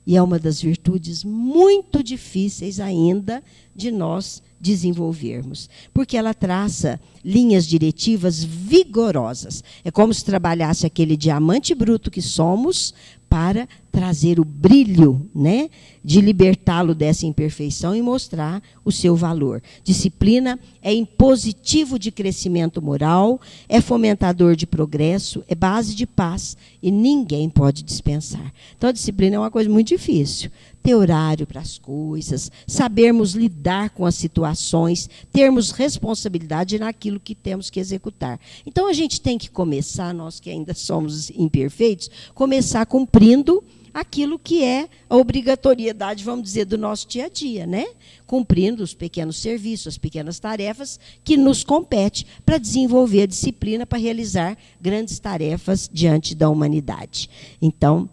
E é uma das virtudes muito difíceis ainda de nós desenvolvermos, porque ela traça linhas diretivas vigorosas. É como se trabalhasse aquele diamante bruto que somos para trazer o brilho, né, de libertá-lo dessa imperfeição e mostrar o seu valor. Disciplina é impositivo de crescimento moral, é fomentador de progresso, é base de paz e ninguém pode dispensar. Então, a disciplina é uma coisa muito difícil. Ter horário para as coisas, sabermos lidar com as situações, termos responsabilidade naquilo que temos que executar. Então, a gente tem que começar, nós que ainda somos imperfeitos, começar cumprindo aquilo que é a obrigatoriedade, vamos dizer, do nosso dia a dia, né? Cumprindo os pequenos serviços, as pequenas tarefas que nos compete para desenvolver a disciplina para realizar grandes tarefas diante da humanidade. Então,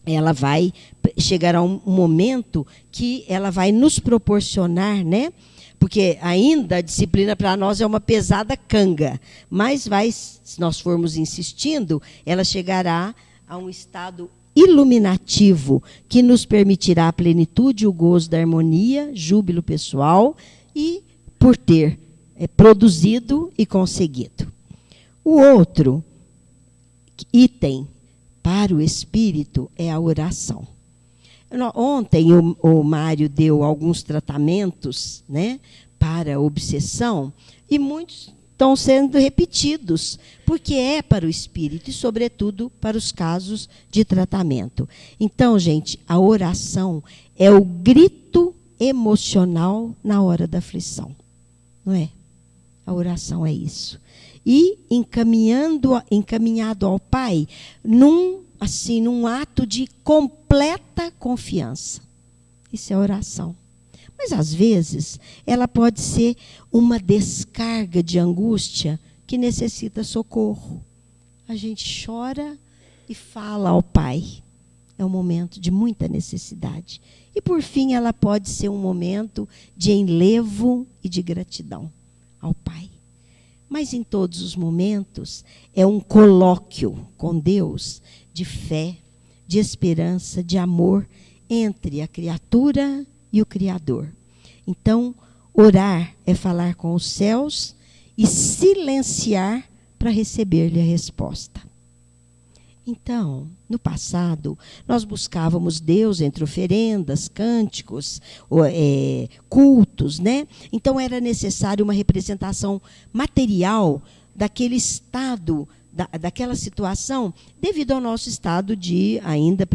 ela vai chegar a um momento que ela vai nos proporcionar, né? Porque ainda a disciplina para nós é uma pesada canga, mas se nós formos insistindo, ela chegará a um estado iluminativo que nos permitirá a plenitude e o gozo da harmonia, júbilo pessoal e por ter produzido e conseguido. O outro item para o espírito é a oração. Ontem o Mário deu alguns tratamentos, né, para a obsessão, e muitos estão sendo repetidos, porque é para o espírito e, sobretudo, para os casos de tratamento. Então, gente, a oração é o grito emocional na hora da aflição. Não é? A oração é isso. E encaminhado ao Pai num ato de completa confiança. Isso é oração. Mas, às vezes, ela pode ser uma descarga de angústia que necessita socorro. A gente chora e fala ao Pai. É um momento de muita necessidade. E, por fim, ela pode ser um momento de enlevo e de gratidão ao Pai. Mas, em todos os momentos, é um colóquio com Deus de fé, de esperança, de amor entre a criatura e o Criador. Então, orar é falar com os céus e silenciar para receber-lhe a resposta. Então, no passado, nós buscávamos Deus entre oferendas, cânticos, cultos, né? Então, era necessário uma representação material daquele estado, daquela situação, devido ao nosso estado de ainda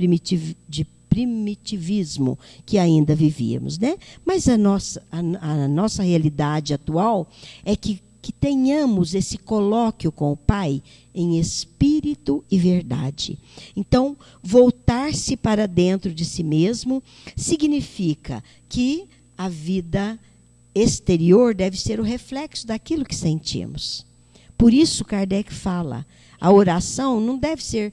primitivismo que ainda vivíamos, né? Mas a nossa realidade atual é que tenhamos esse colóquio com o Pai em espírito e verdade. Então, voltar-se para dentro de si mesmo significa que a vida exterior deve ser o reflexo daquilo que sentimos. Por isso, Kardec fala, a oração não deve ser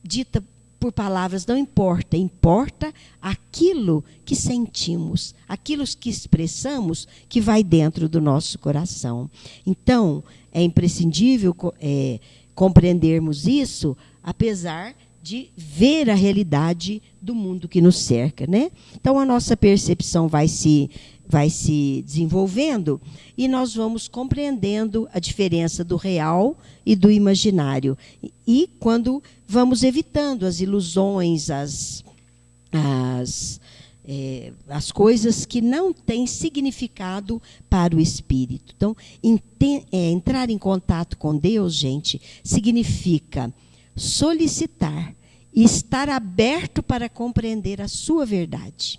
dita por palavras, não importa. Importa aquilo que sentimos, aquilo que expressamos que vai dentro do nosso coração. Então, é imprescindível compreendermos isso, apesar de ver a realidade do mundo que nos cerca, né? Então, a nossa percepção vai se desenvolvendo e nós vamos compreendendo a diferença do real e do imaginário. E quando vamos evitando as ilusões, as coisas que não têm significado para o espírito. Então, entrar em contato com Deus, gente, significa solicitar e estar aberto para compreender a sua verdade,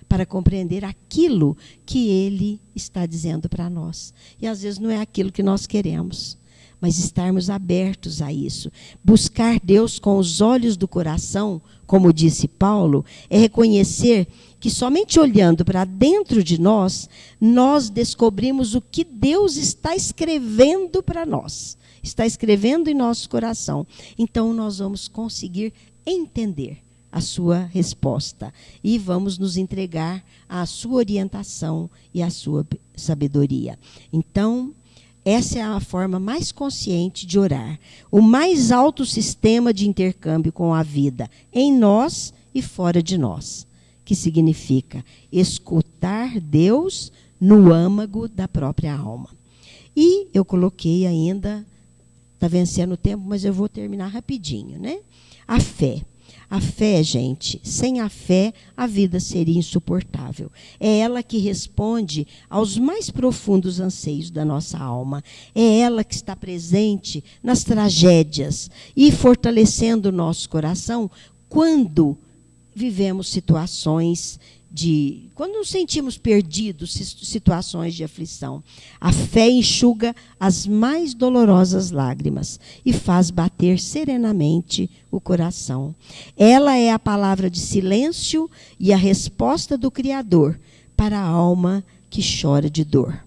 para compreender aquilo que Ele está dizendo para nós. E às vezes não é aquilo que nós queremos, mas estarmos abertos a isso. Buscar Deus com os olhos do coração, como disse Paulo, é reconhecer que somente olhando para dentro de nós, nós descobrimos o que Deus está escrevendo para nós, está escrevendo em nosso coração. Então nós vamos conseguir entender a sua resposta e vamos nos entregar à sua orientação e à sua sabedoria. Então, essa é a forma mais consciente de orar. O mais alto sistema de intercâmbio com a vida, em nós e fora de nós. Que significa escutar Deus no âmago da própria alma. E eu coloquei ainda, está vencendo o tempo, mas eu vou terminar rapidinho, né? A fé. A fé, gente, sem a fé, a vida seria insuportável. É ela que responde aos mais profundos anseios da nossa alma. É ela que está presente nas tragédias e fortalecendo o nosso coração quando vivemos situações quando nos sentimos perdidos, situações de aflição. A fé enxuga as mais dolorosas lágrimas e faz bater serenamente o coração. Ela é a palavra de silêncio e a resposta do Criador para a alma que chora de dor.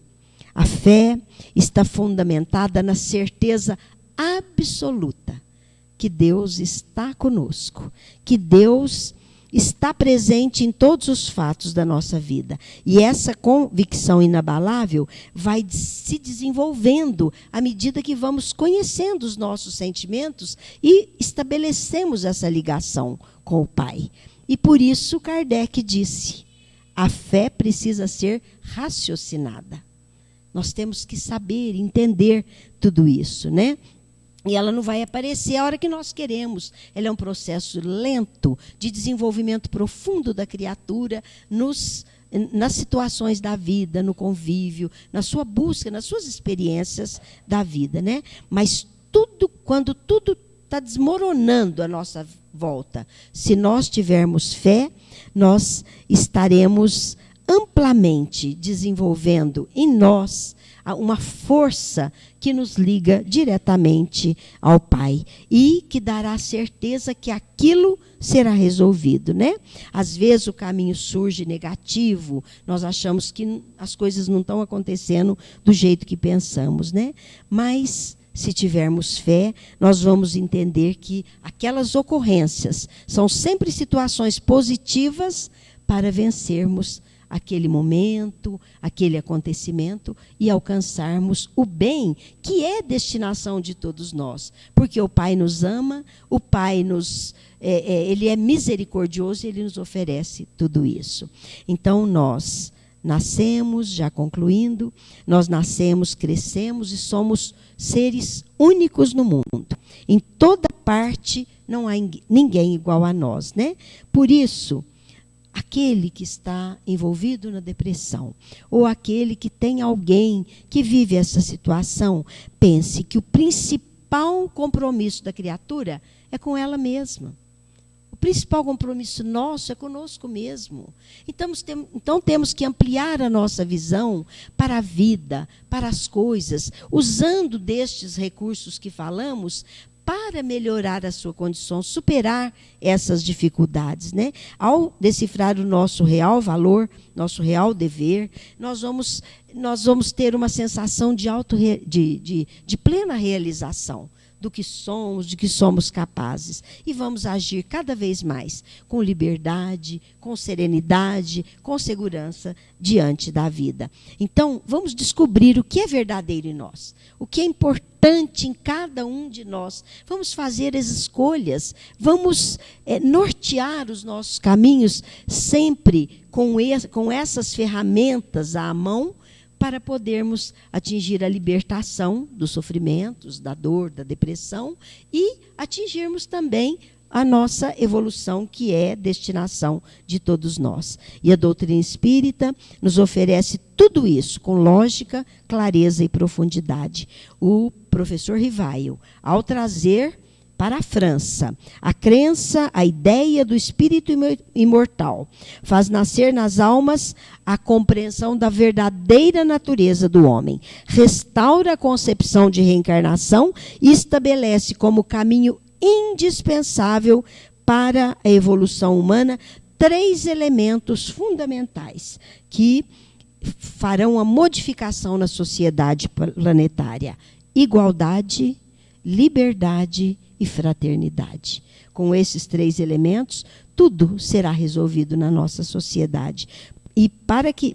A fé está fundamentada na certeza absoluta que Deus está conosco, que Deus está presente em todos os fatos da nossa vida. E essa convicção inabalável vai se desenvolvendo à medida que vamos conhecendo os nossos sentimentos e estabelecemos essa ligação com o Pai. E por isso Kardec disse, a fé precisa ser raciocinada. Nós temos que saber, entender tudo isso, né? E ela não vai aparecer a hora que nós queremos. Ela é um processo lento de desenvolvimento profundo da criatura nas situações da vida, no convívio, na sua busca, nas suas experiências da vida, né? Mas quando tudo está desmoronando à nossa volta, se nós tivermos fé, nós estaremos amplamente desenvolvendo em nós uma força que nos liga diretamente ao Pai e que dará certeza que aquilo será resolvido, né? Às vezes o caminho surge negativo, nós achamos que as coisas não estão acontecendo do jeito que pensamos, né? Mas se tivermos fé, nós vamos entender que aquelas ocorrências são sempre situações positivas para vencermos aquele momento, aquele acontecimento e alcançarmos o bem que é destinação de todos nós. Porque o Pai nos ama, o Pai Ele é misericordioso e Ele nos oferece tudo isso. Então nós nascemos, já concluindo, nós nascemos, crescemos e somos seres únicos no mundo. Em toda parte não há ninguém igual a nós, né? Por isso, aquele que está envolvido na depressão, ou aquele que tem alguém que vive essa situação, pense que o principal compromisso da criatura é com ela mesma. O principal compromisso nosso é conosco mesmo. Então temos que ampliar a nossa visão para a vida, para as coisas, usando destes recursos que falamos, para melhorar a sua condição, superar essas dificuldades, né? Ao decifrar o nosso real valor, nosso real dever, nós vamos ter uma sensação de plena realização do que somos, de que somos capazes. E vamos agir cada vez mais com liberdade, com serenidade, com segurança diante da vida. Então, vamos descobrir o que é verdadeiro em nós, o que é importante em cada um de nós. Vamos fazer as escolhas, vamos nortear os nossos caminhos sempre com essas ferramentas à mão, para podermos atingir a libertação dos sofrimentos, da dor, da depressão e atingirmos também a nossa evolução, que é destinação de todos nós. E a doutrina espírita nos oferece tudo isso com lógica, clareza e profundidade. O professor Rivaio, ao trazer para a França a crença, a ideia do espírito imortal, faz nascer nas almas a compreensão da verdadeira natureza do homem, restaura a concepção de reencarnação e estabelece como caminho indispensável para a evolução humana 3 elementos fundamentais que farão a modificação na sociedade planetária: igualdade, liberdade e fraternidade. Com esses 3 elementos, tudo será resolvido na nossa sociedade. E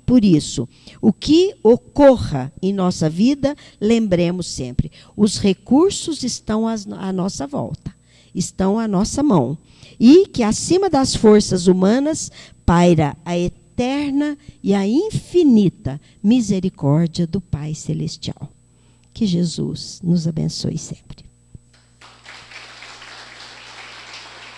por isso, o que ocorra em nossa vida, lembremos sempre, os recursos estão à nossa volta, estão à nossa mão. E que acima das forças humanas paira a eterna e a infinita misericórdia do Pai Celestial. Que Jesus nos abençoe sempre.